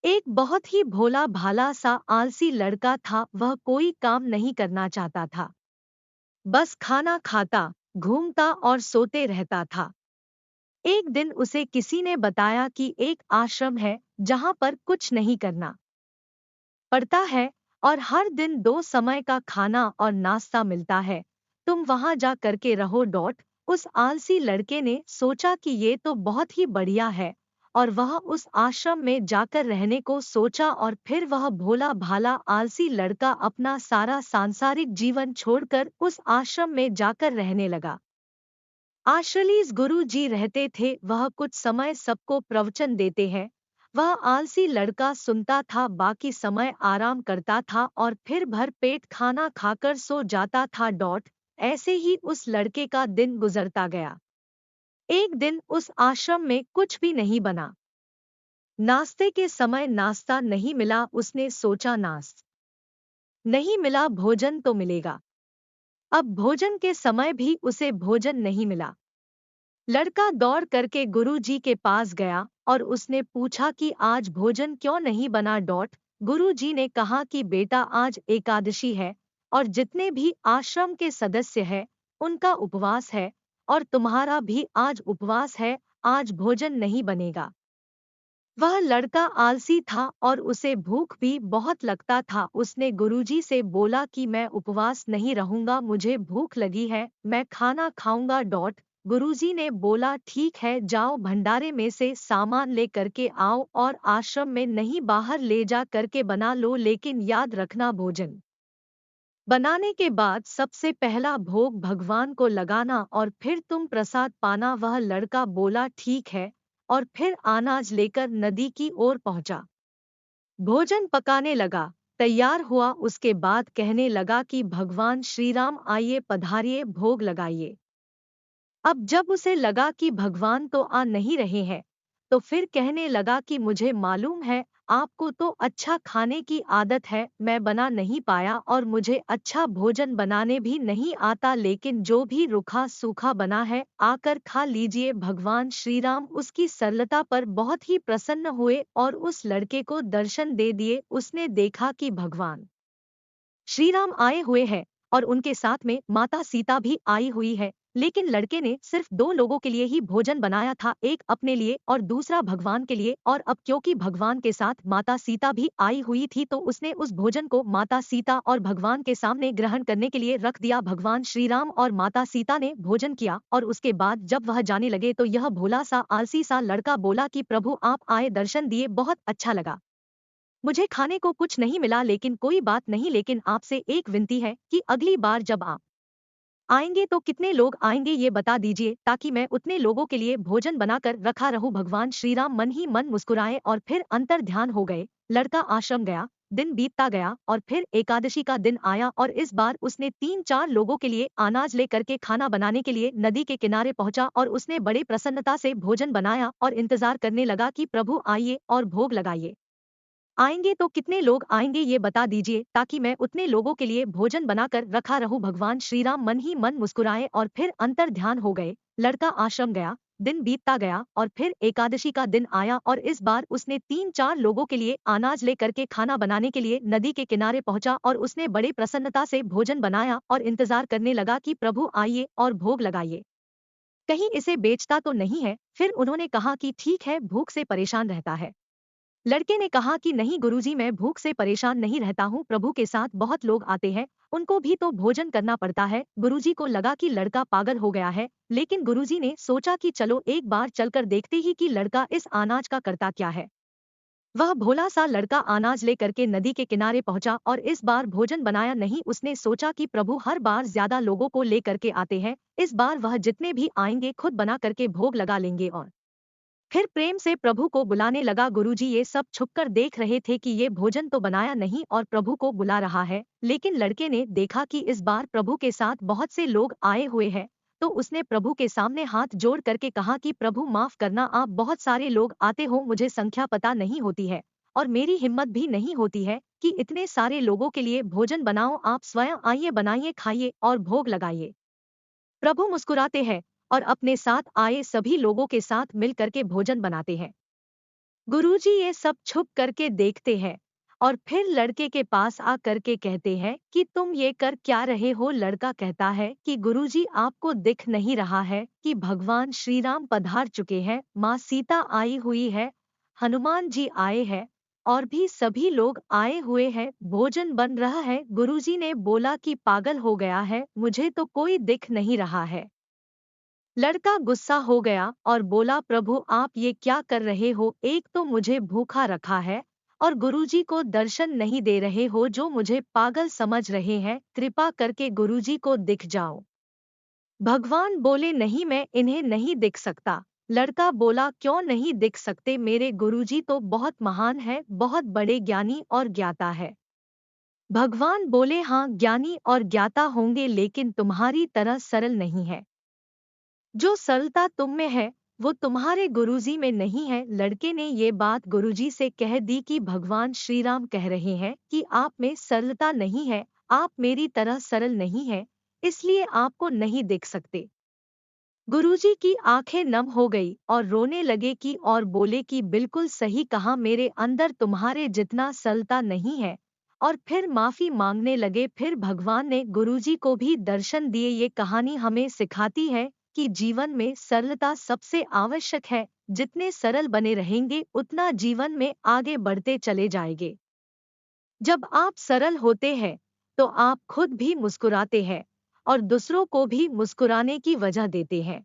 एक बहुत ही भोला भाला सा आलसी लड़का था। वह कोई काम नहीं करना चाहता था, बस खाना खाता, घूमता और सोते रहता था। एक दिन उसे किसी ने बताया कि एक आश्रम है जहां पर कुछ नहीं करना पड़ता है और हर दिन दो समय का खाना और नाश्ता मिलता है। तुम वहां जा करके रहो। उस आलसी लड़के ने सोचा कि ये तो बहुत ही बढ़िया है और वह उस आश्रम में जाकर रहने को सोचा। और फिर वह भोला भाला आलसी लड़का अपना सारा सांसारिक जीवन छोड़कर उस आश्रम में जाकर रहने लगा। आश्रलीस गुरु जी रहते थे। वह कुछ समय सबको प्रवचन देते हैं। वह आलसी लड़का सुनता था, बाकी समय आराम करता था और फिर भर पेट खाना खाकर सो जाता था। ऐसे ही उस लड़के का दिन गुजरता गया। एक दिन उस आश्रम में कुछ भी नहीं बना। नाश्ते के समय नाश्ता नहीं मिला। उसने सोचा नाश्ता नहीं मिला, भोजन तो मिलेगा। अब भोजन के समय भी उसे भोजन नहीं मिला। लड़का दौड़ करके गुरुजी के पास गया और उसने पूछा कि आज भोजन क्यों नहीं बना। गुरुजी ने कहा कि बेटा, आज एकादशी है और जितने भी आश्रम के सदस्य हैं उनका उपवास है और तुम्हारा भी आज उपवास है। आज भोजन नहीं बनेगा। वह लड़का आलसी था और उसे भूख भी बहुत लगता था। उसने गुरुजी से बोला कि मैं उपवास नहीं रहूंगा, मुझे भूख लगी है, मैं खाना खाऊंगा। गुरुजी ने बोला ठीक है, जाओ भंडारे में से सामान ले करके आओ और आश्रम में नहीं बाहर ले जा करके बना लो, लेकिन याद रखना भोजन बनाने के बाद सबसे पहला भोग भगवान को लगाना और फिर तुम प्रसाद पाना। वह लड़का बोला ठीक है और फिर अनाज लेकर नदी की ओर पहुंचा। भोजन पकाने लगा, तैयार हुआ। उसके बाद कहने लगा कि भगवान श्री राम आइए, पधारिए, भोग लगाइए। अब जब उसे लगा कि भगवान तो आ नहीं रहे हैं, तो फिर कहने लगा कि मुझे मालूम है आपको तो अच्छा खाने की आदत है, मैं बना नहीं पाया और मुझे अच्छा भोजन बनाने भी नहीं आता, लेकिन जो भी रूखा सूखा बना है आकर खा लीजिए। भगवान श्री राम उसकी सरलता पर बहुत ही प्रसन्न हुए और उस लड़के को दर्शन दे दिए। उसने देखा कि भगवान श्री राम आए हुए हैं और उनके साथ में माता सीता भी आई हुई है, लेकिन लड़के ने सिर्फ दो लोगों के लिए ही भोजन बनाया था, एक अपने लिए और दूसरा भगवान के लिए। और अब क्योंकि भगवान के साथ माता सीता भी आई हुई थी, तो उसने उस भोजन को माता सीता और भगवान के सामने ग्रहण करने के लिए रख दिया। भगवान श्री राम और माता सीता ने भोजन किया और उसके बाद जब वह जाने लगे तो यह भोला सा आलसी सा लड़का बोला कि प्रभु आप आए, दर्शन दिए, बहुत अच्छा लगा। मुझे खाने को कुछ नहीं मिला, लेकिन कोई बात नहीं, लेकिन आपसे एक विनती है कि अगली बार जब आप आएंगे तो कितने लोग आएंगे ये बता दीजिए, ताकि मैं उतने लोगों के लिए भोजन बनाकर रखा रहूं। भगवान श्री राम मन ही मन मुस्कुराए और फिर अंतर ध्यान हो गए। लड़का आश्रम गया, दिन बीतता गया और फिर एकादशी का दिन आया और इस बार उसने 3-4 लोगों के लिए अनाज ले करके खाना बनाने के लिए नदी के किनारे पहुंचा और उसने बड़े प्रसन्नता से भोजन बनाया और इंतजार करने लगा कि प्रभु आइए और भोग लगाइए। आएंगे तो कितने लोग आएंगे ये बता दीजिए, ताकि मैं उतने लोगों के लिए भोजन बनाकर रखा रहूं। भगवान श्री राम मन ही मन मुस्कुराए और फिर अंतर ध्यान हो गए। लड़का आश्रम गया, दिन बीतता गया और फिर एकादशी का दिन आया और इस बार उसने 3-4 लोगों के लिए अनाज ले करके खाना बनाने के लिए नदी के किनारे पहुंचा और उसने बड़े प्रसन्नता से भोजन बनाया और इंतजार करने लगा कि प्रभु आइए और भोग लगाइए। कहीं इसे बेचता तो नहीं है। फिर उन्होंने कहा कि ठीक है, भूख से परेशान रहता है। लड़के ने कहा कि नहीं गुरुजी, मैं भूख से परेशान नहीं रहता हूँ, प्रभु के साथ बहुत लोग आते हैं, उनको भी तो भोजन करना पड़ता है। गुरुजी को लगा कि लड़का पागल हो गया है, लेकिन गुरुजी ने सोचा कि चलो एक बार चलकर देखते ही कि लड़का इस अनाज का करता क्या है। वह भोला सा लड़का अनाज ले करके नदी के किनारे पहुंचा और इस बार भोजन बनाया नहीं। उसने सोचा कि प्रभु हर बार ज्यादा लोगों को ले करके आते हैं, इस बार वह जितने भी आएंगे खुद बना करके भोग लगा लेंगे। और फिर प्रेम से प्रभु को बुलाने लगा। गुरुजी ये सब छुपकर देख रहे थे कि ये भोजन तो बनाया नहीं और प्रभु को बुला रहा है, लेकिन लड़के ने देखा कि इस बार प्रभु के साथ बहुत से लोग आए हुए हैं, तो उसने प्रभु के सामने हाथ जोड़ करके कहा कि प्रभु माफ करना, आप बहुत सारे लोग आते हो, मुझे संख्या पता नहीं होती है और मेरी हिम्मत भी नहीं होती है कि इतने सारे लोगों के लिए भोजन बनाओ, आप स्वयं आइए, बनाइए, खाइए और भोग लगाइए। प्रभु मुस्कुराते हैं और अपने साथ आए सभी लोगों के साथ मिल करके भोजन बनाते हैं। गुरुजी ये सब छुप करके देखते हैं और फिर लड़के के पास आ करके कहते हैं कि तुम ये कर क्या रहे हो। लड़का कहता है कि गुरुजी आपको दिख नहीं रहा है कि भगवान श्री राम पधार चुके हैं, माँ सीता आई हुई है, हनुमान जी आए हैं और भी सभी लोग आए हुए हैं, भोजन बन रहा है। गुरुजी ने बोला कि पागल हो गया है, मुझे तो कोई दिख नहीं रहा है। लड़का गुस्सा हो गया और बोला, प्रभु आप ये क्या कर रहे हो, एक तो मुझे भूखा रखा है और गुरुजी को दर्शन नहीं दे रहे हो, जो मुझे पागल समझ रहे हैं, कृपा करके गुरुजी को दिख जाओ। भगवान बोले, नहीं मैं इन्हें नहीं दिख सकता। लड़का बोला, क्यों नहीं दिख सकते, मेरे गुरुजी तो बहुत महान है, बहुत बड़े ज्ञानी और ज्ञाता है। भगवान बोले, हाँ ज्ञानी और ज्ञाता होंगे लेकिन तुम्हारी तरह सरल नहीं है। जो सरलता तुम में है वो तुम्हारे गुरुजी में नहीं है। लड़के ने ये बात गुरुजी से कह दी कि भगवान श्री राम कह रहे हैं कि आप में सरलता नहीं है, आप मेरी तरह सरल नहीं है, इसलिए आपको नहीं देख सकते। गुरुजी की आंखें नम हो गई और रोने लगे कि और बोले कि बिल्कुल सही कहा, मेरे अंदर तुम्हारे जितना सरलता नहीं है। और फिर माफी मांगने लगे। फिर भगवान ने गुरुजी को भी दर्शन दिए। ये कहानी हमें सिखाती है कि जीवन में सरलता सबसे आवश्यक है। जितने सरल बने रहेंगे उतना जीवन में आगे बढ़ते चले जाएंगे। जब आप सरल होते हैं तो आप खुद भी मुस्कुराते हैं और दूसरों को भी मुस्कुराने की वजह देते हैं।